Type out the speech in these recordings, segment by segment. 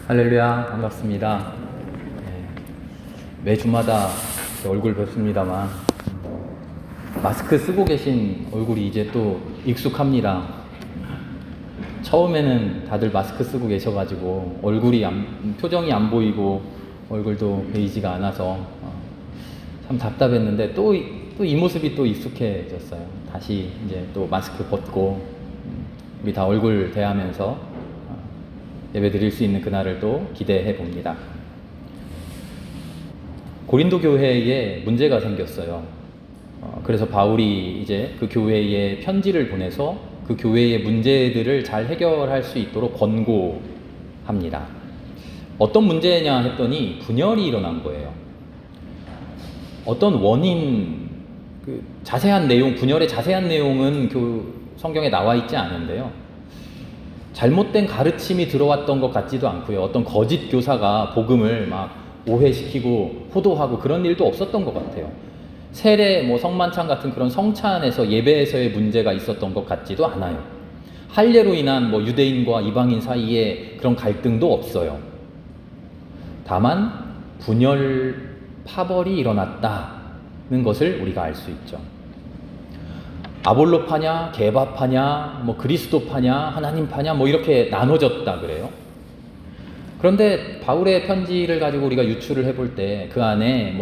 할렐루야, 반갑습니다. 네, 매주마다 얼굴 뵙습니다만 마스크 쓰고 계신 얼굴이 이제 또 익숙합니다. 처음에는 다들 마스크 쓰고 계셔가지고 표정이 안 보이고 얼굴도 보이지가 않아서 참 답답했는데 또 이 모습이 또 익숙해졌어요. 다시 이제 또 마스크 벗고 우리 다 얼굴 대하면서 예배 드릴 수 있는 그날을 또 기대해 봅니다. 고린도 교회에 문제가 생겼어요. 그래서 바울이 이제 그 교회에 편지를 보내서 그 교회의 문제들을 잘 해결할 수 있도록 권고합니다. 어떤 문제냐 했더니 분열이 일어난 거예요. 어떤 원인, 자세한 내용, 분열의 자세한 내용은 성경에 나와 있지 않은데요. 잘못된 가르침이 들어왔던 것 같지도 않고요. 어떤 거짓 교사가 복음을 막 오해시키고 호도하고 그런 일도 없었던 것 같아요. 세례, 성만찬 같은 그런 성찬에서 예배에서의 문제가 있었던 것 같지도 않아요. 할례로 인한 유대인과 이방인 사이에 그런 갈등도 없어요. 다만 분열, 파벌이 일어났다는 것을 우리가 알 수 있죠. 아볼로파냐, 게바파냐, 그리스도파냐, 하나님파냐, 이렇게 나눠졌다 그래요. 그런데 바울의 편지를 가지고 우리가 유추를 해볼 때 그 안에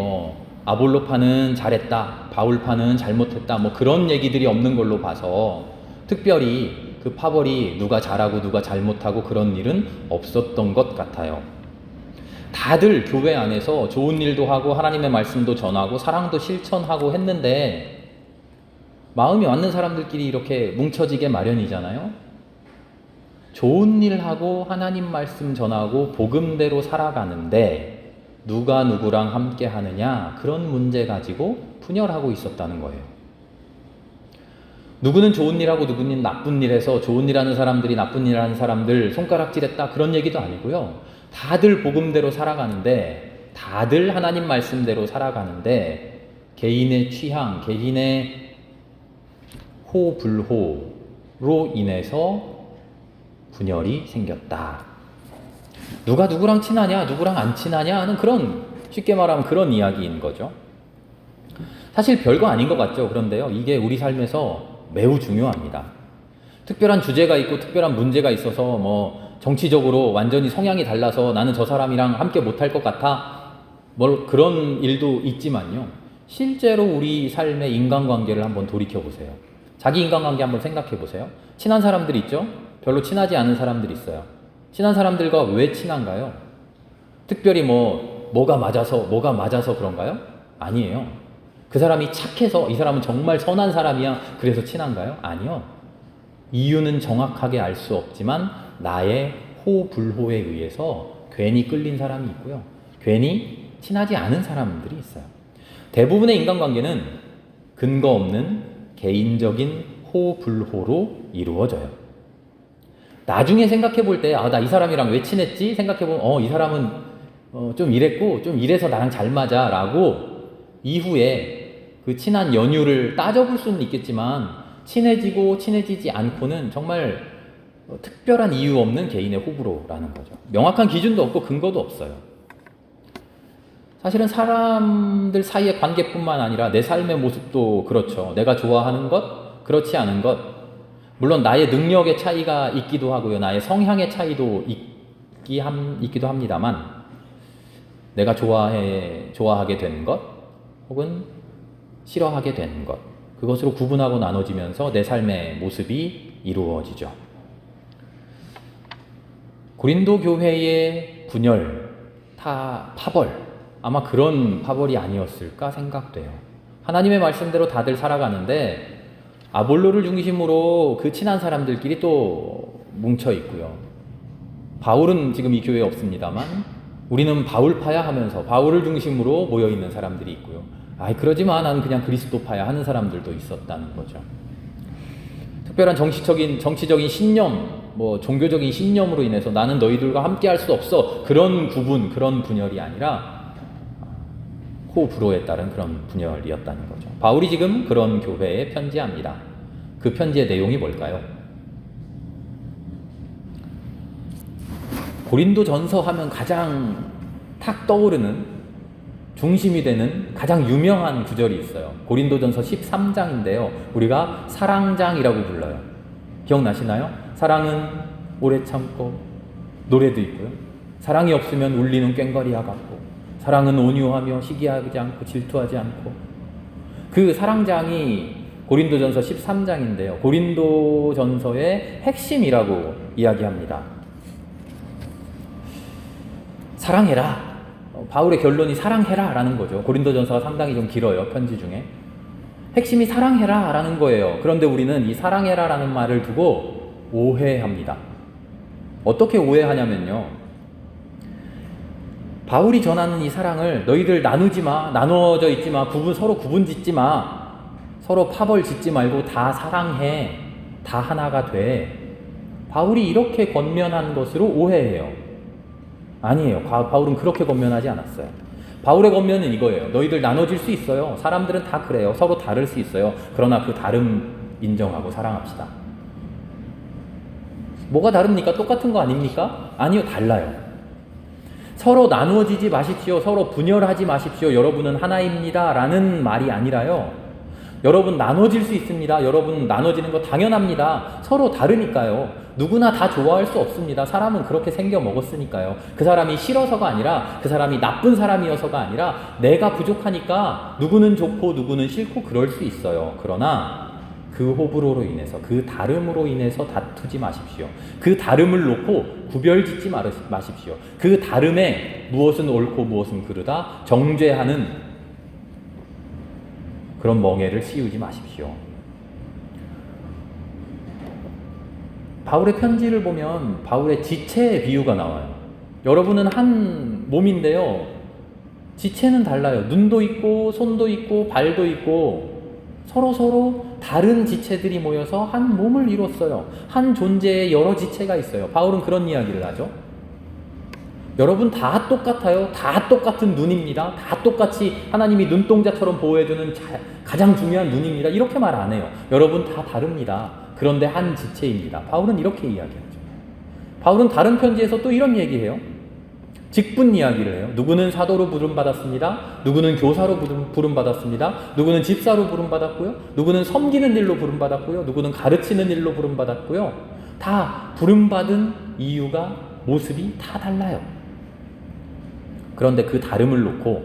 아볼로파는 잘했다, 바울파는 잘못했다, 그런 얘기들이 없는 걸로 봐서 특별히 그 파벌이 누가 잘하고 누가 잘못하고 그런 일은 없었던 것 같아요. 다들 교회 안에서 좋은 일도 하고 하나님의 말씀도 전하고 사랑도 실천하고 했는데 마음이 맞는 사람들끼리 이렇게 뭉쳐지게 마련이잖아요. 좋은 일 하고 하나님 말씀 전하고 복음대로 살아가는데 누가 누구랑 함께 하느냐, 그런 문제 가지고 분열하고 있었다는 거예요. 누구는 좋은 일하고 누구는 나쁜 일해서 좋은 일하는 사람들이 나쁜 일하는 사람들 손가락질했다, 그런 얘기도 아니고요. 다들 복음대로 살아가는데, 다들 하나님 말씀대로 살아가는데 개인의 취향, 개인의 호불호로 인해서 분열이 생겼다. 누가 누구랑 친하냐, 누구랑 안 친하냐 하는 그런, 쉽게 말하면 그런 이야기인 거죠. 사실 별거 아닌 것 같죠. 그런데요, 이게 우리 삶에서 매우 중요합니다. 특별한 주제가 있고 특별한 문제가 있어서 정치적으로 완전히 성향이 달라서 나는 저 사람이랑 함께 못할 것 같아, 그런 일도 있지만요. 실제로 우리 삶의 인간관계를 한번 돌이켜보세요. 자기 인간관계 한번 생각해보세요. 친한 사람들 있죠? 별로 친하지 않은 사람들 있어요. 친한 사람들과 왜 친한가요? 특별히 뭐가 맞아서 그런가요? 아니에요. 그 사람이 착해서, 이 사람은 정말 선한 사람이야, 그래서 친한가요? 아니요. 이유는 정확하게 알 수 없지만 나의 호불호에 의해서 괜히 끌린 사람이 있고요. 괜히 친하지 않은 사람들이 있어요. 대부분의 인간관계는 근거 없는 개인적인 호불호로 이루어져요. 나중에 생각해 볼 때, 나 이 사람이랑 왜 친했지? 생각해 보면, 이 사람은 좀 이랬고, 좀 이래서 나랑 잘 맞아 라고 이후에 그 친한 연유를 따져볼 수는 있겠지만, 친해지고 친해지지 않고는 정말 특별한 이유 없는 개인의 호불호라는 거죠. 명확한 기준도 없고 근거도 없어요. 사실은 사람들 사이의 관계뿐만 아니라 내 삶의 모습도 그렇죠. 내가 좋아하는 것, 그렇지 않은 것, 물론 나의 능력의 차이가 있기도 하고요. 나의 성향의 차이도 있기도 합니다만, 내가 좋아하게 된 것, 혹은 싫어하게 된 것, 그것으로 구분하고 나눠지면서 내 삶의 모습이 이루어지죠. 고린도 교회의 분열, 파벌, 아마 그런 파벌이 아니었을까 생각돼요. 하나님의 말씀대로 다들 살아가는데 아볼로를 중심으로 그 친한 사람들끼리 또 뭉쳐 있고요. 바울은 지금 이 교회에 없습니다만 우리는 바울파야 하면서 바울을 중심으로 모여 있는 사람들이 있고요. 그러지만 나는 그냥 그리스도파야 하는 사람들도 있었다는 거죠. 특별한 정치적인 신념, 종교적인 신념으로 인해서 나는 너희들과 함께 할 수 없어, 그런 그런 분열이 아니라 호불호에 따른 그런 분열이었다는 거죠. 바울이 지금 그런 교회에 편지합니다. 그 편지의 내용이 뭘까요? 고린도전서 하면 가장 탁 떠오르는 중심이 되는 가장 유명한 구절이 있어요. 고린도전서 13장인데요. 우리가 사랑장이라고 불러요. 기억나시나요? 사랑은 오래 참고, 노래도 있고요. 사랑이 없으면 울리는 꽹과리와 같고, 사랑은 온유하며 시기하지 않고 질투하지 않고. 그 사랑장이 고린도전서 13장인데요. 고린도전서의 핵심이라고 이야기합니다. 사랑해라. 바울의 결론이 사랑해라 라는 거죠. 고린도전서가 상당히 좀 길어요. 편지 중에. 핵심이 사랑해라 라는 거예요. 그런데 우리는 이 사랑해라 라는 말을 두고 오해합니다. 어떻게 오해하냐면요. 바울이 전하는 이 사랑을 너희들 나누지 마, 나누어져 있지 마, 서로 구분 짓지 마, 서로 파벌 짓지 말고 다 사랑해, 다 하나가 돼. 바울이 이렇게 권면한 것으로 오해해요. 아니에요. 바울은 그렇게 권면하지 않았어요. 바울의 권면은 이거예요. 너희들 나눠질 수 있어요. 사람들은 다 그래요. 서로 다를 수 있어요. 그러나 그 다름 인정하고 사랑합시다. 뭐가 다릅니까? 똑같은 거 아닙니까? 아니요. 달라요. 서로 나누어지지 마십시오. 서로 분열하지 마십시오. 여러분은 하나입니다. 라는 말이 아니라요. 여러분 나눠질 수 있습니다. 여러분 나눠지는 거 당연합니다. 서로 다르니까요. 누구나 다 좋아할 수 없습니다. 사람은 그렇게 생겨 먹었으니까요. 그 사람이 싫어서가 아니라, 그 사람이 나쁜 사람이어서가 아니라 내가 부족하니까 누구는 좋고 누구는 싫고 그럴 수 있어요. 그러나 그 호불호로 인해서, 그 다름으로 인해서 다투지 마십시오. 그 다름을 놓고 구별짓지 마십시오. 그 다름에 무엇은 옳고 무엇은 그르다 정죄하는 그런 멍에를 씌우지 마십시오. 바울의 편지를 보면 바울의 지체의 비유가 나와요. 여러분은 한 몸인데요. 지체는 달라요. 눈도 있고 손도 있고 발도 있고 서로 다른 지체들이 모여서 한 몸을 이뤘어요. 한 존재에 여러 지체가 있어요. 바울은 그런 이야기를 하죠. 여러분 다 똑같아요. 다 똑같은 눈입니다. 다 똑같이 하나님이 눈동자처럼 보호해주는 가장 중요한 눈입니다. 이렇게 말 안 해요. 여러분 다 다릅니다. 그런데 한 지체입니다. 바울은 이렇게 이야기하죠. 바울은 다른 편지에서 또 이런 얘기해요. 직분 이야기를 해요. 누구는 사도로 부름받았습니다. 누구는 교사로 부름받았습니다. 누구는 집사로 부름받았고요. 누구는 섬기는 일로 부름받았고요. 누구는 가르치는 일로 부름받았고요. 다 부름받은 이유가, 모습이 다 달라요. 그런데 그 다름을 놓고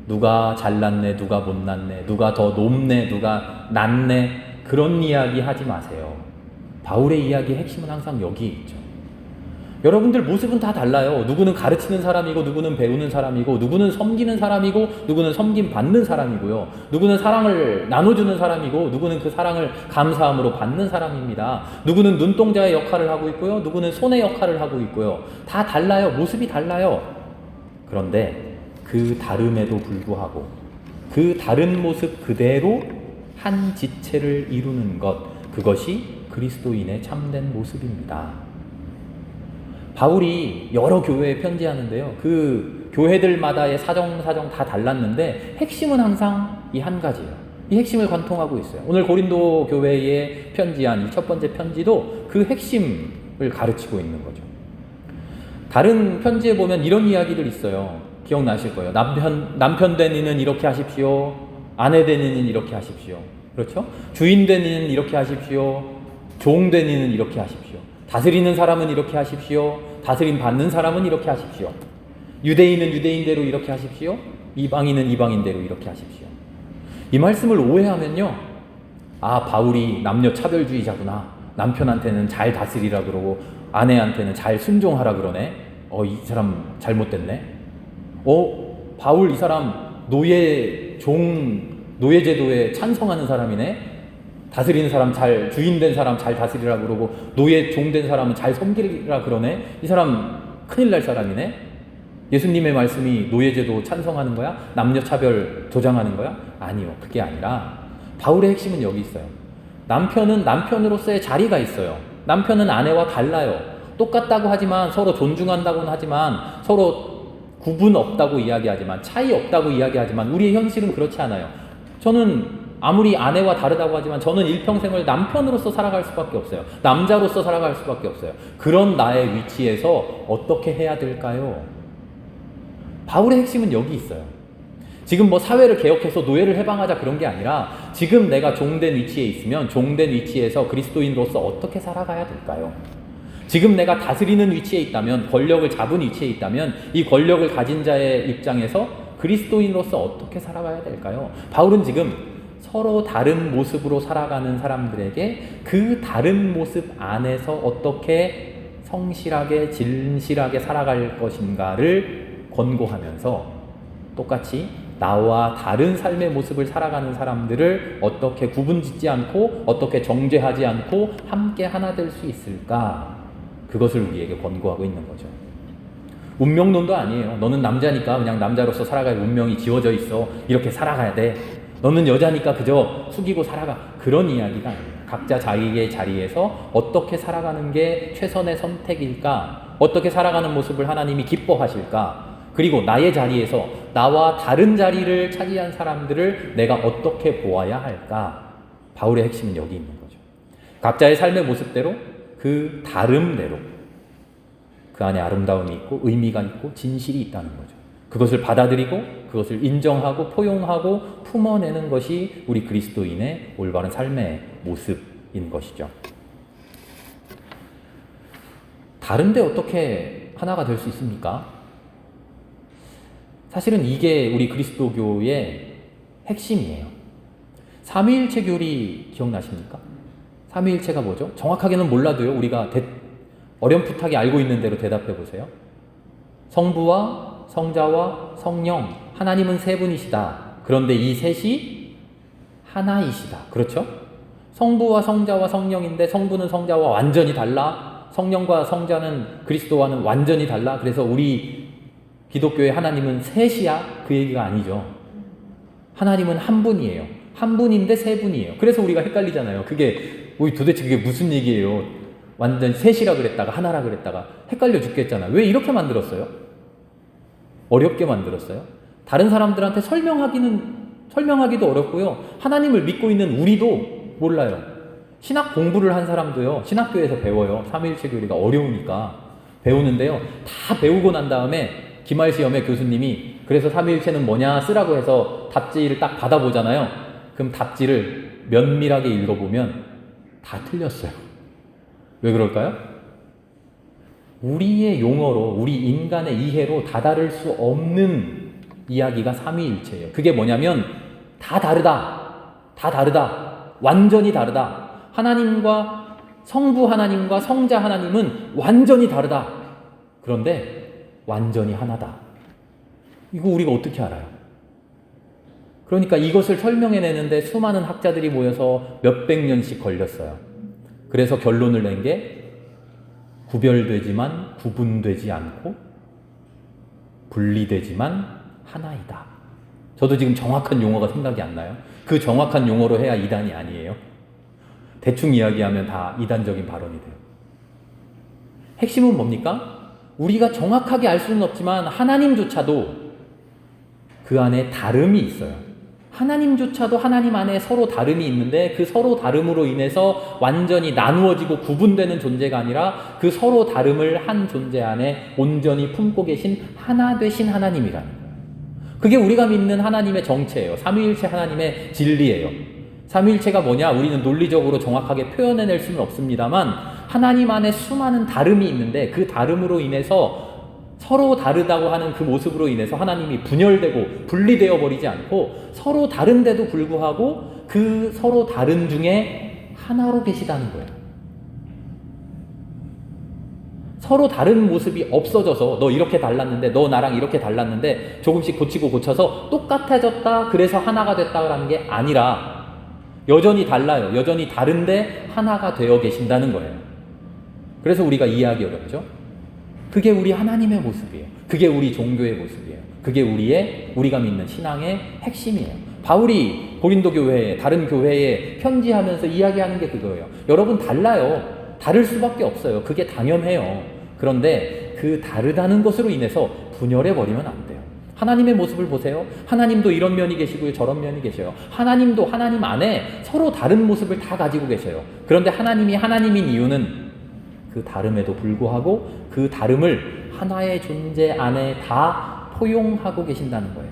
누가 잘났네, 누가 못났네, 누가 더 높네, 누가 낮네, 그런 이야기 하지 마세요. 바울의 이야기의 핵심은 항상 여기에 있죠. 여러분들 모습은 다 달라요. 누구는 가르치는 사람이고, 누구는 배우는 사람이고, 누구는 섬기는 사람이고, 누구는 섬김 받는 사람이고요. 누구는 사랑을 나눠주는 사람이고, 누구는 그 사랑을 감사함으로 받는 사람입니다. 누구는 눈동자의 역할을 하고 있고요. 누구는 손의 역할을 하고 있고요. 다 달라요. 모습이 달라요. 그런데 그 다름에도 불구하고 그 다른 모습 그대로 한 지체를 이루는 것, 그것이 그리스도인의 참된 모습입니다. 바울이 여러 교회에 편지하는데요. 그 교회들마다의 사정 다 달랐는데 핵심은 항상 이 한 가지예요. 이 핵심을 관통하고 있어요. 오늘 고린도 교회에 편지한 이 첫 번째 편지도 그 핵심을 가르치고 있는 거죠. 다른 편지에 보면 이런 이야기들 있어요. 기억나실 거예요. 남편 된 이는 이렇게 하십시오. 아내 된 이는 이렇게 하십시오. 그렇죠? 주인 된 이는 이렇게 하십시오. 종 된 이는 이렇게 하십시오. 다스리는 사람은 이렇게 하십시오. 다스림 받는 사람은 이렇게 하십시오. 유대인은 유대인대로 이렇게 하십시오. 이방인은 이방인대로 이렇게 하십시오. 이 말씀을 오해하면요. 아, 바울이 남녀 차별주의자구나. 남편한테는 잘 다스리라 그러고 아내한테는 잘 순종하라 그러네. 이 사람 잘못됐네. 바울 이 사람 노예 제도에 찬성하는 사람이네. 다스리는 사람 주인된 사람 잘 다스리라 그러고 노예 종된 사람은 잘 섬기라 그러네. 이 사람 큰일 날 사람이네. 예수님의 말씀이 노예제도 찬성하는 거야? 남녀 차별 조장하는 거야? 아니요. 그게 아니라 바울의 핵심은 여기 있어요. 남편은 남편으로서의 자리가 있어요. 남편은 아내와 달라요. 똑같다고 하지만, 서로 존중한다고는 하지만, 서로 구분 없다고 이야기하지만, 차이 없다고 이야기하지만 우리의 현실은 그렇지 않아요. 저는 아무리 아내와 다르다고 하지만 저는 일평생을 남편으로서 살아갈 수밖에 없어요. 남자로서 살아갈 수밖에 없어요. 그런 나의 위치에서 어떻게 해야 될까요? 바울의 핵심은 여기 있어요. 지금 뭐 사회를 개혁해서 노예를 해방하자 그런 게 아니라 지금 내가 종된 위치에 있으면 종된 위치에서 그리스도인으로서 어떻게 살아가야 될까요? 지금 내가 다스리는 위치에 있다면, 권력을 잡은 위치에 있다면 이 권력을 가진 자의 입장에서 그리스도인으로서 어떻게 살아가야 될까요? 바울은 지금 서로 다른 모습으로 살아가는 사람들에게 그 다른 모습 안에서 어떻게 성실하게 진실하게 살아갈 것인가를 권고하면서 똑같이 나와 다른 삶의 모습을 살아가는 사람들을 어떻게 구분짓지 않고 어떻게 정죄하지 않고 함께 하나 될 수 있을까? 그것을 우리에게 권고하고 있는 거죠. 운명론도 아니에요. 너는 남자니까 그냥 남자로서 살아갈 운명이 지워져 있어. 이렇게 살아가야 돼. 너는 여자니까 그저 숙이고 살아가. 그런 이야기가 아니에요. 각자 자기의 자리에서 어떻게 살아가는 게 최선의 선택일까? 어떻게 살아가는 모습을 하나님이 기뻐하실까? 그리고 나의 자리에서 나와 다른 자리를 차지한 사람들을 내가 어떻게 보아야 할까? 바울의 핵심은 여기 있는 거죠. 각자의 삶의 모습대로 그 다름대로 그 안에 아름다움이 있고 의미가 있고 진실이 있다는 거죠. 그것을 받아들이고 그것을 인정하고 포용하고 품어내는 것이 우리 그리스도인의 올바른 삶의 모습인 것이죠. 다른데 어떻게 하나가 될 수 있습니까? 사실은 이게 우리 그리스도교의 핵심이에요. 삼위일체 교리 기억나십니까? 삼위일체가 뭐죠? 정확하게는 몰라도요. 우리가 어렴풋하게 알고 있는 대로 대답해 보세요. 성부와 성자와 성령, 하나님은 세 분이시다. 그런데 이 셋이 하나이시다. 그렇죠? 성부와 성자와 성령인데 성부는 성자와 완전히 달라. 성령과 성자는 그리스도와는 완전히 달라. 그래서 우리 기독교의 하나님은 셋이야? 그 얘기가 아니죠. 하나님은 한 분이에요. 한 분인데 세 분이에요. 그래서 우리가 헷갈리잖아요. 도대체 그게 무슨 얘기예요? 완전 셋이라 그랬다가 하나라 그랬다가 헷갈려 죽겠잖아. 왜 이렇게 만들었어요? 어렵게 만들었어요? 다른 사람들한테 설명하기도 어렵고요. 하나님을 믿고 있는 우리도 몰라요. 신학 공부를 한 사람도요. 신학교에서 배워요. 삼위일체 교리가 어려우니까 배우는데요. 다 배우고 난 다음에 기말 시험에 교수님이 그래서 삼위일체는 뭐냐 쓰라고 해서 답지를 딱 받아보잖아요. 그럼 답지를 면밀하게 읽어보면 다 틀렸어요. 왜 그럴까요? 우리의 용어로, 우리 인간의 이해로 다다를 수 없는 이야기가 삼위일체예요. 그게 뭐냐면 다 다르다. 완전히 다르다. 하나님과 성부 하나님과 성자 하나님은 완전히 다르다. 그런데 완전히 하나다. 이거 우리가 어떻게 알아요? 그러니까 이것을 설명해내는데 수많은 학자들이 모여서 몇백 년씩 걸렸어요. 그래서 결론을 낸 게 구별되지만 구분되지 않고 분리되지만 하나이다. 저도 지금 정확한 용어가 생각이 안 나요. 그 정확한 용어로 해야 이단이 아니에요. 대충 이야기하면 다 이단적인 발언이 돼요. 핵심은 뭡니까? 우리가 정확하게 알 수는 없지만 하나님조차도 그 안에 다름이 있어요. 하나님조차도 하나님 안에 서로 다름이 있는데 그 서로 다름으로 인해서 완전히 나누어지고 구분되는 존재가 아니라 그 서로 다름을 한 존재 안에 온전히 품고 계신 하나 되신 하나님이라는 거예요. 그게 우리가 믿는 하나님의 정체예요. 삼위일체 하나님의 진리예요. 삼위일체가 뭐냐? 우리는 논리적으로 정확하게 표현해낼 수는 없습니다만 하나님 안에 수많은 다름이 있는데 그 다름으로 인해서 서로 다르다고 하는 그 모습으로 인해서 하나님이 분열되고 분리되어 버리지 않고 서로 다른데도 불구하고 그 서로 다른 중에 하나로 계시다는 거예요. 서로 다른 모습이 없어져서 너 이렇게 달랐는데 너 나랑 이렇게 달랐는데 조금씩 고치고 고쳐서 똑같아졌다 그래서 하나가 됐다라는 게 아니라 여전히 달라요. 여전히 다른데 하나가 되어 계신다는 거예요. 그래서 우리가 이해하기 어렵죠. 그게 우리 하나님의 모습이에요. 그게 우리 종교의 모습이에요. 그게 우리가 믿는 신앙의 핵심이에요. 바울이 고린도 교회에 다른 교회에 편지하면서 이야기하는 게 그거예요. 여러분 달라요. 다를 수밖에 없어요. 그게 당연해요. 그런데 그 다르다는 것으로 인해서 분열해 버리면 안 돼요. 하나님의 모습을 보세요. 하나님도 이런 면이 계시고요. 저런 면이 계셔요. 하나님도 하나님 안에 서로 다른 모습을 다 가지고 계셔요. 그런데 하나님이 하나님인 이유는 그 다름에도 불구하고 그 다름을 하나의 존재 안에 다 포용하고 계신다는 거예요.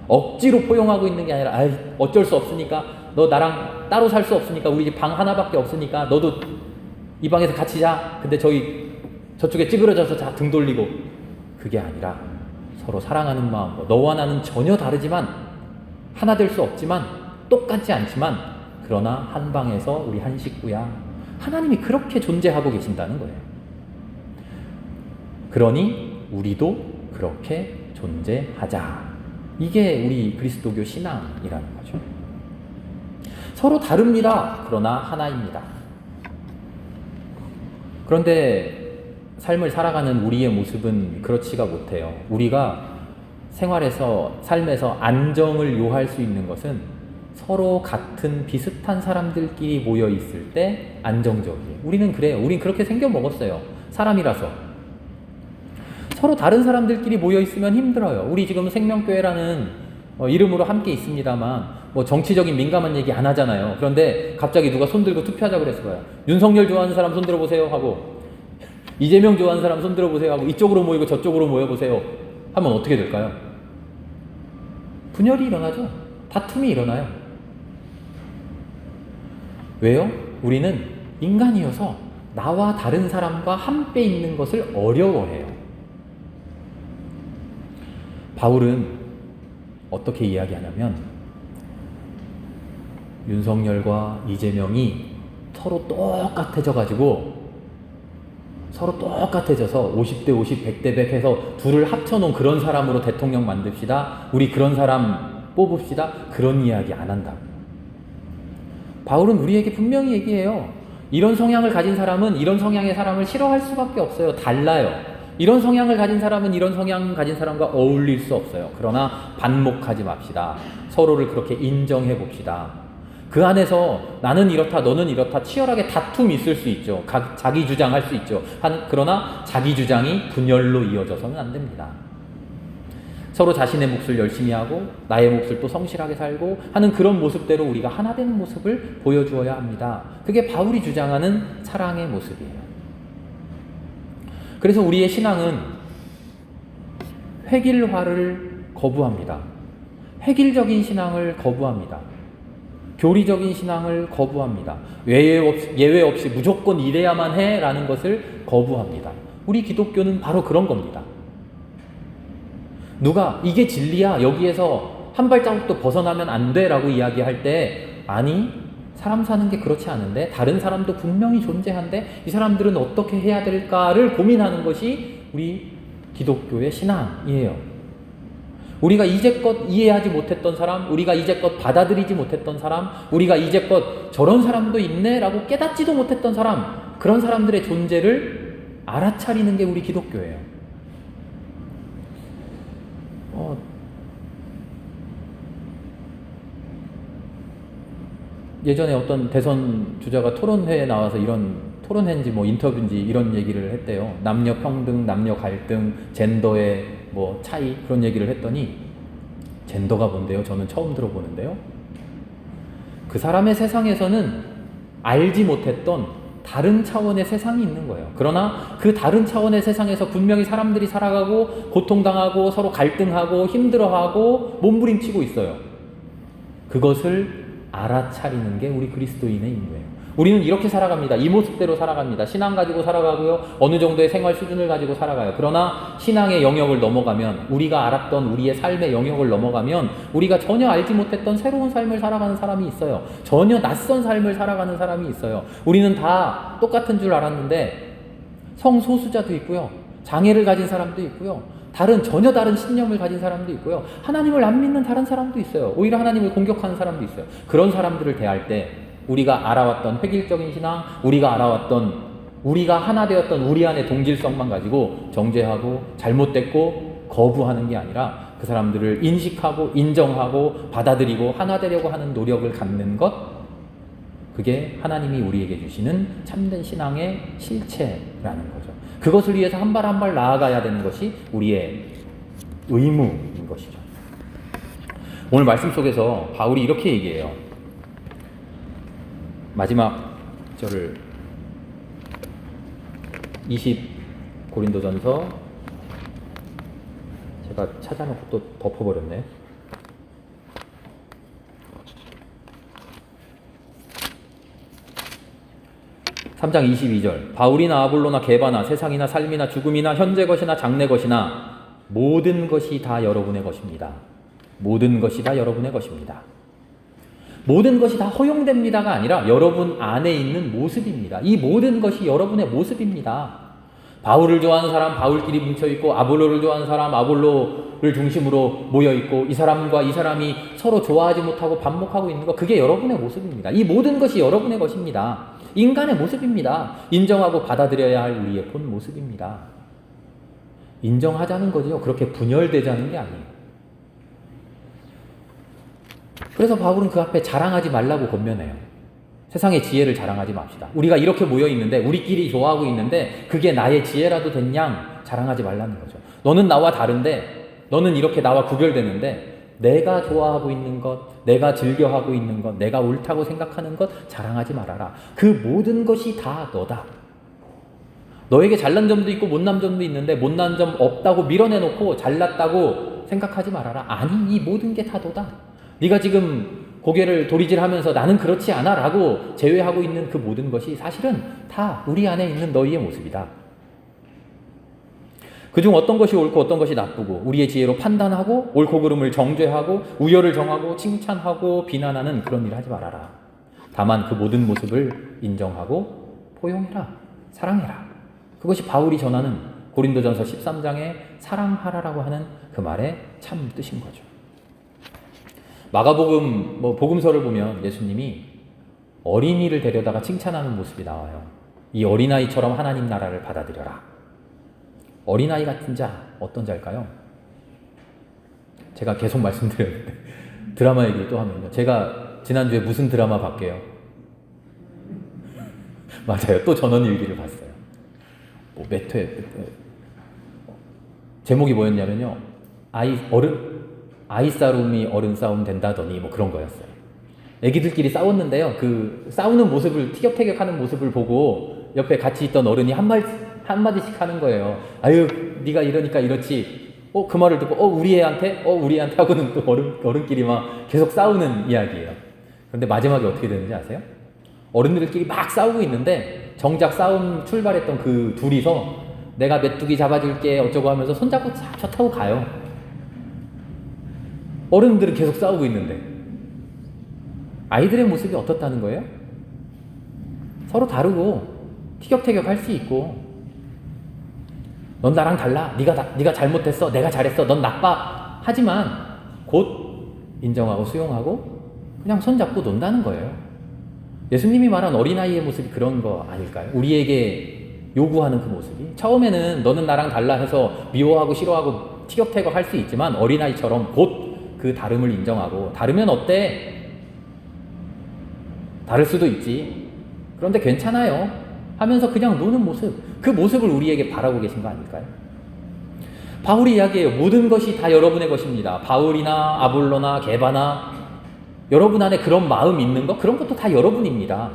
억지로 포용하고 있는 게 아니라 어쩔 수 없으니까 너 나랑 따로 살 수 없으니까 우리 집 방 하나밖에 없으니까 너도 이 방에서 같이 자. 근데 저쪽에 찌그러져서 등 돌리고 그게 아니라 서로 사랑하는 마음으로 너와 나는 전혀 다르지만 하나 될 수 없지만 똑같지 않지만 그러나 한 방에서 우리 한 식구야. 하나님이 그렇게 존재하고 계신다는 거예요. 그러니 우리도 그렇게 존재하자. 이게 우리 그리스도교 신앙이라는 거죠. 서로 다릅니다. 그러나 하나입니다. 그런데 삶을 살아가는 우리의 모습은 그렇지가 못해요. 우리가 생활에서, 삶에서 안정을 요할 수 있는 것은 서로 같은 비슷한 사람들끼리 모여 있을 때 안정적이에요. 우리는 그래요. 우린 그렇게 생겨 먹었어요. 사람이라서. 서로 다른 사람들끼리 모여 있으면 힘들어요. 우리 지금 생명교회라는 이름으로 함께 있습니다만 정치적인 민감한 얘기 안 하잖아요. 그런데 갑자기 누가 손들고 투표하자고 그랬어요. 윤석열 좋아하는 사람 손들어 보세요 하고 이재명 좋아하는 사람 손들어 보세요 하고 이쪽으로 모이고 저쪽으로 모여보세요 하면 어떻게 될까요? 분열이 일어나죠. 다툼이 일어나요. 왜요? 우리는 인간이어서 나와 다른 사람과 함께 있는 것을 어려워해요. 바울은 어떻게 이야기하냐면 윤석열과 이재명이 서로 똑같아져서 50대 50, 100대 100 해서 둘을 합쳐놓은 그런 사람으로 대통령 만듭시다. 우리 그런 사람 뽑읍시다. 그런 이야기 안 한다고. 바울은 우리에게 분명히 얘기해요. 이런 성향을 가진 사람은 이런 성향의 사람을 싫어할 수밖에 없어요. 달라요. 이런 성향을 가진 사람은 이런 성향 가진 사람과 어울릴 수 없어요. 그러나 반목하지 맙시다. 서로를 그렇게 인정해 봅시다. 그 안에서 나는 이렇다 너는 이렇다 치열하게 다툼이 있을 수 있죠. 자기 주장할 수 있죠. 그러나 자기 주장이 분열로 이어져서는 안 됩니다. 서로 자신의 몫을 열심히 하고 나의 몫을 또 성실하게 살고 하는 그런 모습대로 우리가 하나 되는 모습을 보여주어야 합니다. 그게 바울이 주장하는 사랑의 모습이에요. 그래서 우리의 신앙은 획일화를 거부합니다. 획일적인 신앙을 거부합니다. 교리적인 신앙을 거부합니다. 예외 없이 무조건 이래야만 해라는 것을 거부합니다. 우리 기독교는 바로 그런 겁니다. 누가 이게 진리야 여기에서 한 발자국도 벗어나면 안 돼라고 이야기할 때 아니 사람 사는 게 그렇지 않은데 다른 사람도 분명히 존재한데 이 사람들은 어떻게 해야 될까를 고민하는 것이 우리 기독교의 신앙이에요. 우리가 이제껏 이해하지 못했던 사람, 우리가 이제껏 받아들이지 못했던 사람, 우리가 이제껏 저런 사람도 있네 라고 깨닫지도 못했던 사람, 그런 사람들의 존재를 알아차리는 게 우리 기독교예요. 예전에 어떤 대선 주자가 토론회에 나와서 이런 토론회인지 인터뷰인지 이런 얘기를 했대요. 남녀 평등, 남녀 갈등, 젠더의 차이 그런 얘기를 했더니 젠더가 뭔데요? 저는 처음 들어보는데요. 그 사람의 세상에서는 알지 못했던 다른 차원의 세상이 있는 거예요. 그러나 그 다른 차원의 세상에서 분명히 사람들이 살아가고 고통당하고 서로 갈등하고 힘들어하고 몸부림치고 있어요. 그것을 알아차리는 게 우리 그리스도인의 임무예요. 우리는 이렇게 살아갑니다. 이 모습대로 살아갑니다. 신앙 가지고 살아가고요. 어느 정도의 생활 수준을 가지고 살아가요. 그러나 신앙의 영역을 넘어가면 우리가 알았던 우리의 삶의 영역을 넘어가면 우리가 전혀 알지 못했던 새로운 삶을 살아가는 사람이 있어요. 전혀 낯선 삶을 살아가는 사람이 있어요. 우리는 다 똑같은 줄 알았는데 성소수자도 있고요. 장애를 가진 사람도 있고요. 전혀 다른 신념을 가진 사람도 있고요. 하나님을 안 믿는 다른 사람도 있어요. 오히려 하나님을 공격하는 사람도 있어요. 그런 사람들을 대할 때 우리가 알아왔던 획일적인 신앙, 우리가 알아왔던 우리가 하나 되었던 우리 안의 동질성만 가지고 정죄하고 잘못됐고 거부하는 게 아니라 그 사람들을 인식하고 인정하고 받아들이고 하나 되려고 하는 노력을 갖는 것, 그게 하나님이 우리에게 주시는 참된 신앙의 실체라는 거죠. 그것을 위해서 한 발 한 발 나아가야 되는 것이 우리의 의무인 것이죠. 오늘 말씀 속에서 바울이 이렇게 얘기해요. 마지막 절을 20 고린도전서, 제가 찾아놓고 또 덮어버렸네. 3장 22절. 바울이나 아볼로나 게바나 세상이나 삶이나 죽음이나 현재 것이나 장래 것이나 모든 것이 다 여러분의 것입니다. 모든 것이 다 여러분의 것입니다. 모든 것이 다 허용됩니다가 아니라 여러분 안에 있는 모습입니다. 이 모든 것이 여러분의 모습입니다. 바울을 좋아하는 사람 바울끼리 뭉쳐있고, 아볼로를 좋아하는 사람 아볼로를 중심으로 모여있고, 이 사람과 이 사람이 서로 좋아하지 못하고 반목하고 있는 것, 그게 여러분의 모습입니다. 이 모든 것이 여러분의 것입니다. 인간의 모습입니다. 인정하고 받아들여야 할 우리의 본 모습입니다. 인정하자는 거죠. 그렇게 분열되자는 게 아니에요. 그래서 바울은 그 앞에 자랑하지 말라고 권면해요. 세상의 지혜를 자랑하지 맙시다. 우리가 이렇게 모여 있는데, 우리끼리 좋아하고 있는데 그게 나의 지혜라도 됐냐? 자랑하지 말라는 거죠. 너는 나와 다른데, 너는 이렇게 나와 구별되는데, 내가 좋아하고 있는 것, 내가 즐겨하고 있는 것, 내가 옳다고 생각하는 것 자랑하지 말아라. 그 모든 것이 다 너다. 너에게 잘난 점도 있고 못난 점도 있는데 못난 점 없다고 밀어내놓고 잘났다고 생각하지 말아라. 아니, 이 모든 게 다 너다. 네가 지금 고개를 도리질하면서 나는 그렇지 않아 라고 제외하고 있는 그 모든 것이 사실은 다 우리 안에 있는 너희의 모습이다. 그중 어떤 것이 옳고 어떤 것이 나쁘고 우리의 지혜로 판단하고 옳고 그름을 정죄하고 우열을 정하고 칭찬하고 비난하는 그런 일을 하지 말아라. 다만 그 모든 모습을 인정하고 포용해라. 사랑해라. 그것이 바울이 전하는 고린도전서 13장의 사랑하라라고 하는 그 말의 참 뜻인 거죠. 마가복음 복음서를 보면 예수님이 어린이를 데려다가 칭찬하는 모습이 나와요. 이 어린아이처럼 하나님 나라를 받아들여라. 어린아이 같은 자, 어떤 자일까요? 제가 계속 말씀드렸는데 드라마 얘기를 또 하면요. 제가 지난주에 무슨 드라마 봤게요? 맞아요. 또 전원일기를 봤어요. 몇 회? 제목이 뭐였냐면요. 아이 싸움이 어른 싸움 된다더니 그런 거였어요. 애기들끼리 싸웠는데요. 그 싸우는 모습을, 티격태격하는 모습을 보고 옆에 같이 있던 어른이 한마디씩 하는 거예요. 아유, 네가 이러니까 이렇지. 그 말을 듣고 우리 애한테 하고는 또 어른끼리 막 계속 싸우는 이야기예요. 그런데 마지막에 어떻게 되는지 아세요? 어른들끼리 막 싸우고 있는데 정작 싸움 출발했던 그 둘이서 내가 메뚜기 잡아줄게 어쩌고 하면서 손잡고 차 타고 가요. 어른들은 계속 싸우고 있는데 아이들의 모습이 어떻다는 거예요? 서로 다르고 티격태격 할 수 있고, 넌 나랑 달라. 네가 잘못했어. 내가 잘했어. 넌 나빠. 하지만 곧 인정하고 수용하고 그냥 손잡고 논다는 거예요. 예수님이 말한 어린아이의 모습이 그런 거 아닐까요? 우리에게 요구하는 그 모습이. 처음에는 너는 나랑 달라 해서 미워하고 싫어하고 티격태격 할 수 있지만 어린아이처럼 곧 그 다름을 인정하고, 다르면 어때? 다를 수도 있지. 그런데 괜찮아요. 하면서 그냥 노는 모습, 그 모습을 우리에게 바라고 계신 거 아닐까요? 바울이 이야기해요. 모든 것이 다 여러분의 것입니다. 바울이나 아볼로나 게바나 여러분 안에 그런 마음 있는 거, 그런 것도 다 여러분입니다.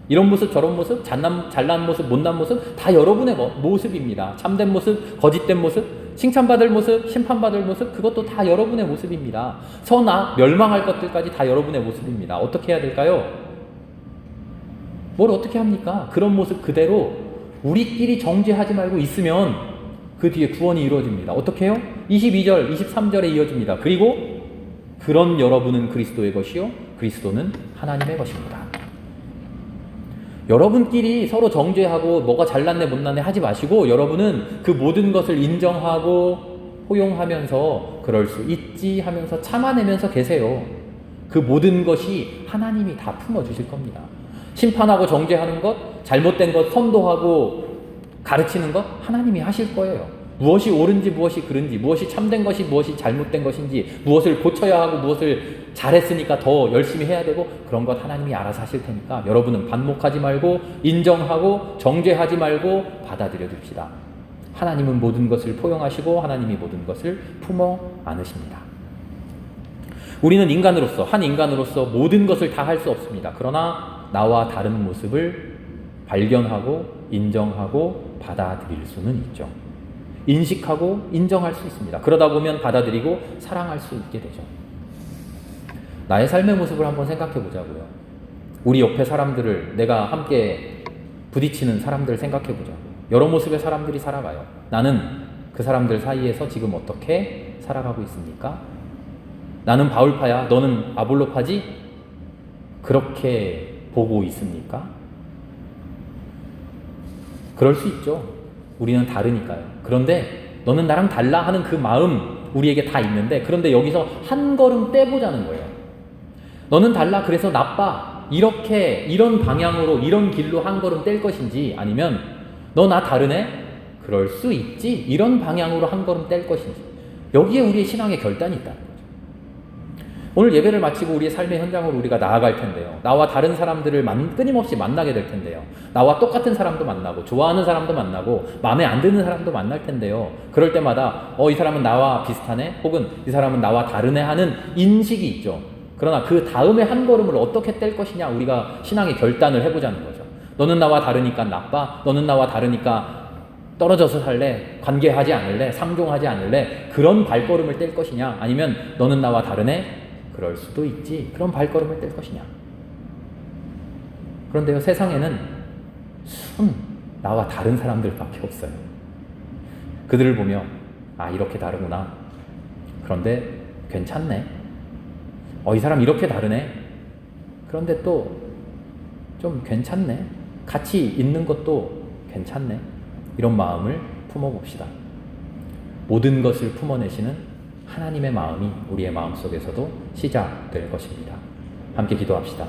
이런 모습 저런 모습, 잘난 모습 못난 모습 다 여러분의 모습입니다. 참된 모습, 거짓된 모습, 칭찬받을 모습, 심판받을 모습, 그것도 다 여러분의 모습입니다. 선악, 멸망할 것들까지 다 여러분의 모습입니다. 어떻게 해야 될까요? 뭘 어떻게 합니까? 그런 모습 그대로 우리끼리 정죄하지 말고 있으면 그 뒤에 구원이 이루어집니다. 어떻게 해요? 22절, 23절에 이어집니다. 그리고 그런 여러분은 그리스도의 것이요 그리스도는 하나님의 것입니다. 여러분끼리 서로 정죄하고 뭐가 잘났네 못났네 하지 마시고, 여러분은 그 모든 것을 인정하고 포용하면서 그럴 수 있지 하면서 참아내면서 계세요. 그 모든 것이 하나님이 다 품어주실 겁니다. 심판하고 정죄하는 것, 잘못된 것 선도하고 가르치는 것 하나님이 하실 거예요. 무엇이 옳은지 무엇이 그른지, 무엇이 참된 것이 무엇이 잘못된 것인지, 무엇을 고쳐야 하고 무엇을 잘했으니까 더 열심히 해야 되고, 그런 것 하나님이 알아서 하실 테니까 여러분은 반목하지 말고 인정하고 정죄하지 말고 받아들여 줍시다. 하나님은 모든 것을 포용하시고 하나님이 모든 것을 품어 안으십니다. 우리는 인간으로서, 한 인간으로서 모든 것을 다 할 수 없습니다. 그러나 나와 다른 모습을 발견하고 인정하고 받아들일 수는 있죠. 인식하고 인정할 수 있습니다. 그러다 보면 받아들이고 사랑할 수 있게 되죠. 나의 삶의 모습을 한번 생각해 보자고요. 우리 옆에 사람들을, 내가 함께 부딪히는 사람들을 생각해 보자고요. 여러 모습의 사람들이 살아가요. 나는 그 사람들 사이에서 지금 어떻게 살아가고 있습니까? 나는 바울파야, 너는 아볼로파지? 그렇게 보고 있습니까? 그럴 수 있죠. 우리는 다르니까요. 그런데 너는 나랑 달라 하는 그 마음 우리에게 다 있는데, 그런데 여기서 한 걸음 떼보자는 거예요. 너는 달라, 그래서 나빠, 이렇게 이런 방향으로 이런 길로 한 걸음 뗄 것인지, 아니면 너 나 다르네? 그럴 수 있지, 이런 방향으로 한 걸음 뗄 것인지, 여기에 우리의 신앙의 결단이 있다는 거죠. 오늘 예배를 마치고 우리의 삶의 현장으로 우리가 나아갈 텐데요. 나와 다른 사람들을 끊임없이 만나게 될 텐데요. 나와 똑같은 사람도 만나고 좋아하는 사람도 만나고 마음에 안 드는 사람도 만날 텐데요. 그럴 때마다 이 사람은 나와 비슷하네? 혹은 이 사람은 나와 다르네? 하는 인식이 있죠. 그러나 그 다음에 한 걸음을 어떻게 뗄 것이냐, 우리가 신앙의 결단을 해보자는 거죠. 너는 나와 다르니까 나빠? 너는 나와 다르니까 떨어져서 살래? 관계하지 않을래? 상종하지 않을래? 그런 발걸음을 뗄 것이냐? 아니면 너는 나와 다르네? 그럴 수도 있지, 그런 발걸음을 뗄 것이냐? 그런데요, 세상에는 나와 다른 사람들밖에 없어요. 그들을 보며 이렇게 다르구나. 그런데 괜찮네. 이 사람 이렇게 다르네. 그런데 또 좀 괜찮네. 같이 있는 것도 괜찮네. 이런 마음을 품어봅시다. 모든 것을 품어내시는 하나님의 마음이 우리의 마음속에서도 시작될 것입니다. 함께 기도합시다.